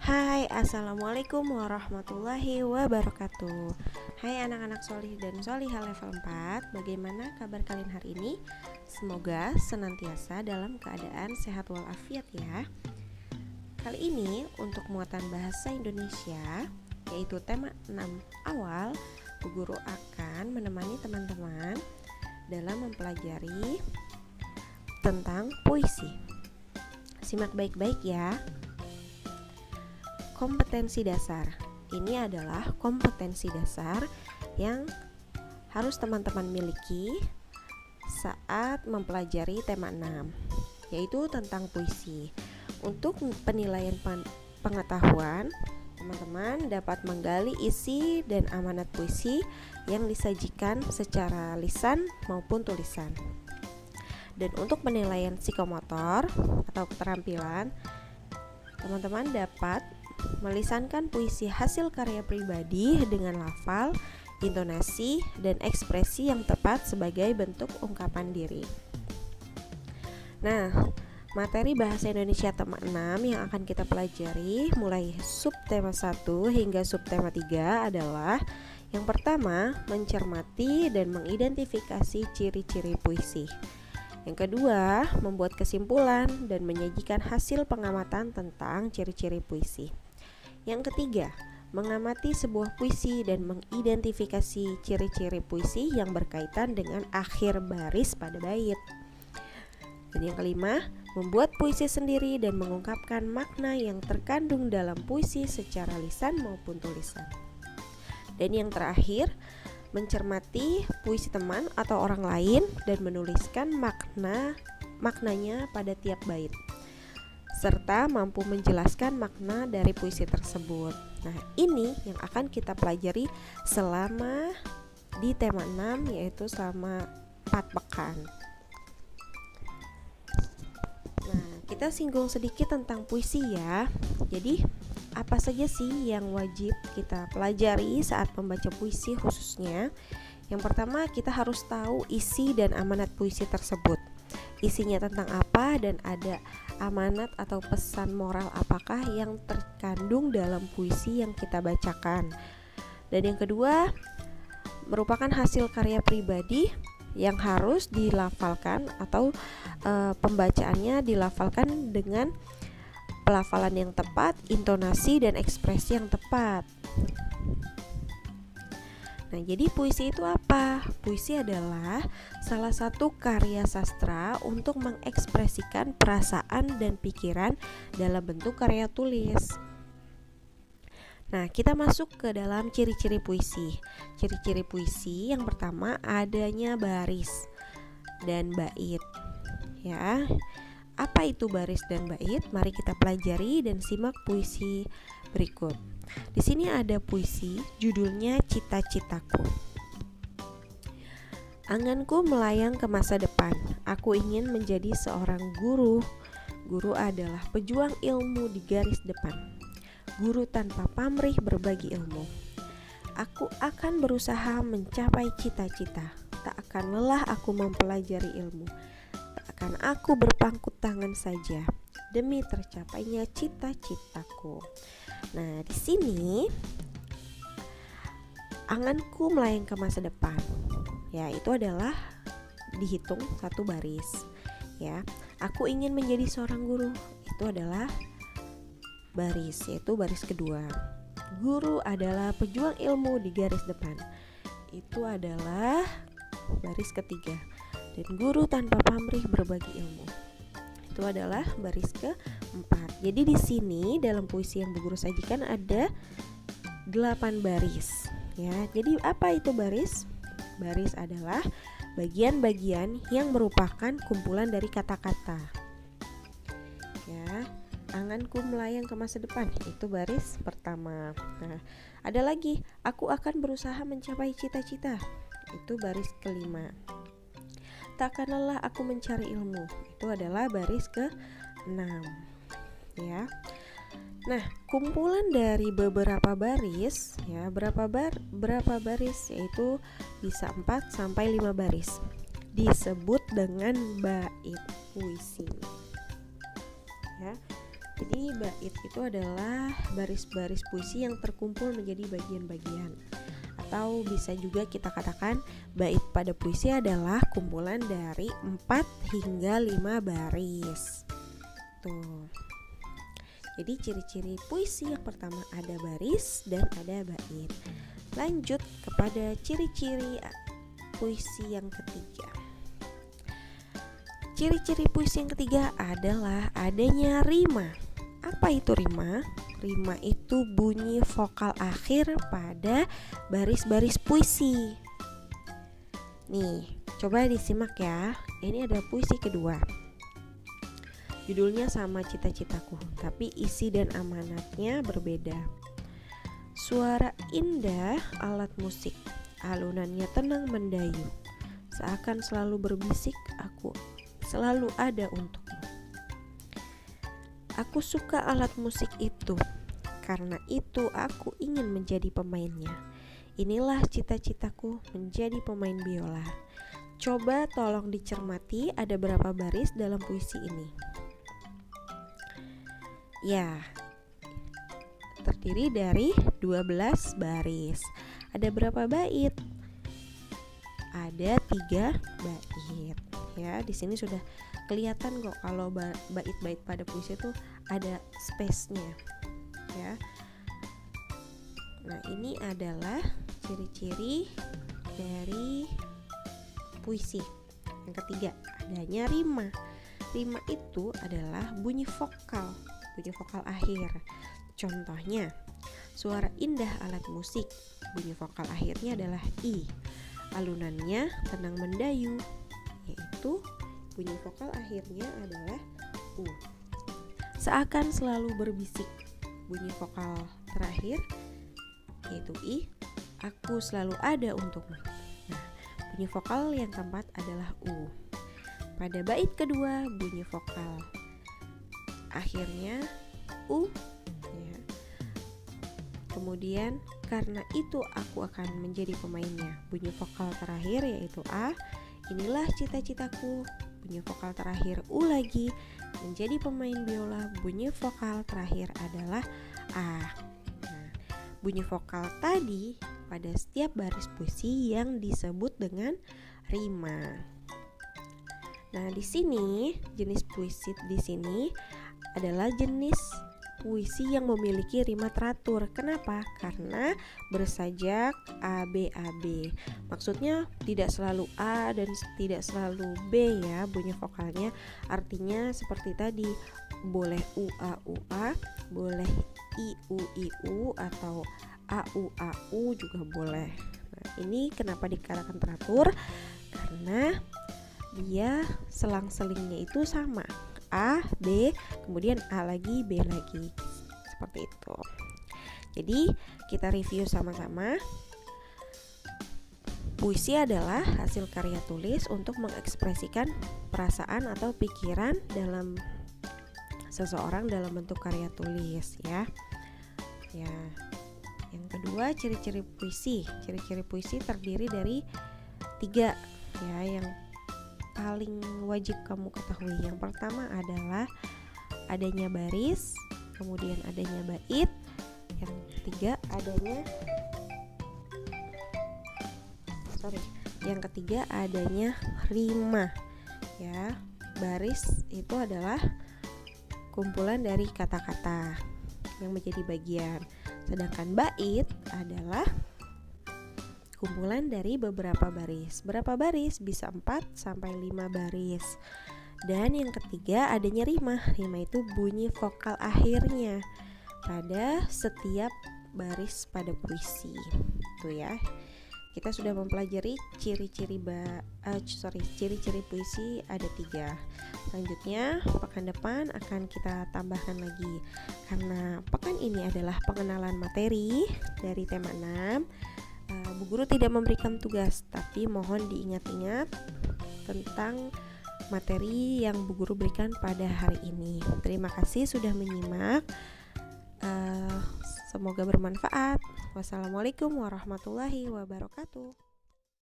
Hai, assalamualaikum warahmatullahi wabarakatuh. Hai anak-anak solih dan solihah level 4, bagaimana kabar kalian hari ini? Semoga senantiasa dalam keadaan sehat walafiat ya. Kali ini untuk muatan bahasa Indonesia, yaitu tema 6 awal, Bu Guru akan menemani teman-teman dalam mempelajari tentang puisi. Simak baik-baik ya. Kompetensi dasar. Ini adalah kompetensi dasar yang harus teman-teman miliki saat mempelajari tema 6, yaitu tentang puisi. Untuk penilaian pengetahuan, teman-teman dapat menggali isi dan amanat puisi yang disajikan secara lisan maupun tulisan. Dan untuk penilaian psikomotor atau keterampilan, teman-teman dapat melisankan puisi hasil karya pribadi dengan lafal, intonasi, dan ekspresi yang tepat sebagai bentuk ungkapan diri. Nah, materi bahasa Indonesia tema 6 yang akan kita pelajari mulai subtema 1 hingga subtema 3 adalah: yang pertama, mencermati dan mengidentifikasi ciri-ciri puisi. Yang kedua, membuat kesimpulan dan menyajikan hasil pengamatan tentang ciri-ciri puisi. Yang ketiga, mengamati sebuah puisi dan mengidentifikasi ciri-ciri puisi yang berkaitan dengan akhir baris pada bait. Dan yang kelima, membuat puisi sendiri dan mengungkapkan makna yang terkandung dalam puisi secara lisan maupun tulisan. Dan yang terakhir, mencermati puisi teman atau orang lain dan menuliskan maknanya pada tiap bait, serta mampu menjelaskan makna dari puisi tersebut. Nah, ini yang akan kita pelajari selama di tema 6, yaitu selama 4 pekan. Nah, kita singgung sedikit tentang puisi ya. Jadi, apa saja sih yang wajib kita pelajari saat membaca puisi khususnya? Yang pertama, kita harus tahu isi dan amanat puisi tersebut. Isinya tentang apa dan ada amanat atau pesan moral apakah yang terkandung dalam puisi yang kita bacakan. Dan yang kedua, merupakan hasil karya pribadi yang harus dilafalkan atau pembacaannya dilafalkan dengan pelafalan yang tepat, intonasi dan ekspresi yang tepat. Nah, jadi puisi itu apa? Puisi adalah salah satu karya sastra untuk mengekspresikan perasaan dan pikiran dalam bentuk karya tulis. Nah, kita masuk ke dalam ciri-ciri puisi. Ciri-ciri puisi yang pertama, adanya baris dan bait. Ya. Apa itu baris dan bait? Mari kita pelajari dan simak puisi berikut. Di sini ada puisi judulnya Cita-citaku. Anganku melayang ke masa depan. Aku ingin menjadi seorang guru. Guru adalah pejuang ilmu di garis depan. Guru tanpa pamrih berbagi ilmu. Aku akan berusaha mencapai cita-cita. Tak akan lelah aku mempelajari ilmu. Akan aku berpangku tangan saja demi tercapainya cita-citaku. Nah, di sini anganku melayang ke masa depan. Ya, itu adalah dihitung satu baris. Ya, aku ingin menjadi seorang guru. Itu adalah baris, yaitu baris kedua. Guru adalah pejuang ilmu di garis depan. Itu adalah baris ketiga. Dan guru tanpa pamrih berbagi ilmu. Itu adalah baris keempat. Jadi di sini dalam puisi yang Bu Guru sajikan ada 8 baris. Ya, jadi apa itu baris? Baris adalah bagian-bagian yang merupakan kumpulan dari kata-kata. Ya, anganku melayang ke masa depan. Itu baris pertama. Nah, ada lagi, aku akan berusaha mencapai cita-cita. Itu baris kelima. Takkan lelah aku mencari ilmu. Itu adalah baris ke-6. Ya. Nah, kumpulan dari beberapa baris ya, berapa baris, yaitu bisa 4 sampai 5 baris. Disebut dengan bait puisi. Ya. Jadi bait itu adalah baris-baris puisi yang terkumpul menjadi bagian-bagian. Atau bisa juga kita katakan bait pada puisi adalah kumpulan dari 4 hingga 5 baris. Tuh. Jadi ciri-ciri puisi yang pertama ada baris dan ada bait. Lanjut kepada ciri-ciri puisi yang ketiga. Ciri-ciri puisi yang ketiga adalah adanya rima. Apa itu rima? Rima itu bunyi vokal akhir pada baris-baris puisi. Nih, coba disimak ya. Ini ada puisi kedua. Judulnya sama Cita-Citaku, tapi isi dan amanatnya berbeda. Suara indah alat musik, alunannya tenang mendayu. Seakan selalu berbisik, aku selalu ada untukmu. Aku suka alat musik itu, karena itu aku ingin menjadi pemainnya. Inilah cita-citaku menjadi pemain biola. Coba tolong dicermati ada berapa baris dalam puisi ini. Ya, terdiri dari 12 baris. Ada berapa bait? Ada 3 bait. Ya, di sini sudah kelihatan kok kalau bait-bait pada puisi itu ada space-nya. Ya. Nah, ini adalah ciri-ciri dari puisi. Yang ketiga, adanya rima. Rima itu adalah bunyi vokal akhir. Contohnya, suara indah alat musik, bunyi vokal akhirnya adalah i. Alunannya tenang mendayu, yaitu bunyi vokal akhirnya adalah u. Seakan selalu berbisik, bunyi vokal terakhir yaitu i. Aku selalu ada untukmu. Nah, bunyi vokal yang keempat adalah u. Pada bait kedua bunyi vokal akhirnya u ya. Kemudian karena itu aku akan menjadi pemainnya, bunyi vokal terakhir yaitu a. Inilah cita-citaku, bunyi vokal terakhir u lagi. Menjadi pemain biola, bunyi vokal terakhir adalah a. Nah, bunyi vokal tadi pada setiap baris puisi yang disebut dengan rima. Nah, di sini jenis puisi di sini adalah jenis puisi yang memiliki rima teratur. Kenapa? Karena bersajak ABAB. Maksudnya tidak selalu A dan tidak selalu B ya bunyi vokalnya. Artinya seperti tadi, boleh UA, boleh IU, atau AU juga boleh. Nah, ini kenapa dikatakan teratur? Karena dia selang-selingnya itu sama. A, B, kemudian A lagi, B lagi. Seperti itu. Jadi kita review sama-sama. Puisi adalah hasil karya tulis untuk mengekspresikan perasaan atau pikiran dalam seseorang dalam bentuk karya tulis ya. Ya. Yang kedua, ciri-ciri puisi. Ciri-ciri puisi terdiri dari 3 ya, yang paling wajib kamu ketahui. Yang pertama adalah adanya baris, kemudian adanya bait, yang ketiga adanya rima ya. Baris itu adalah kumpulan dari kata-kata yang menjadi bagian, sedangkan bait adalah kumpulan dari beberapa baris. Berapa baris? Bisa 4 sampai 5 baris. Dan yang ketiga adanya rima. Rima itu bunyi vokal akhirnya pada setiap baris pada puisi. Itu ya. Kita sudah mempelajari ciri-ciri puisi ada 3. Selanjutnya pekan depan akan kita tambahkan lagi. Karena pekan ini adalah pengenalan materi dari tema 6. Bu Guru tidak memberikan tugas, tapi mohon diingat-ingat tentang materi yang Bu Guru berikan pada hari ini. Terima kasih sudah menyimak. Semoga bermanfaat. Wassalamualaikum warahmatullahi wabarakatuh.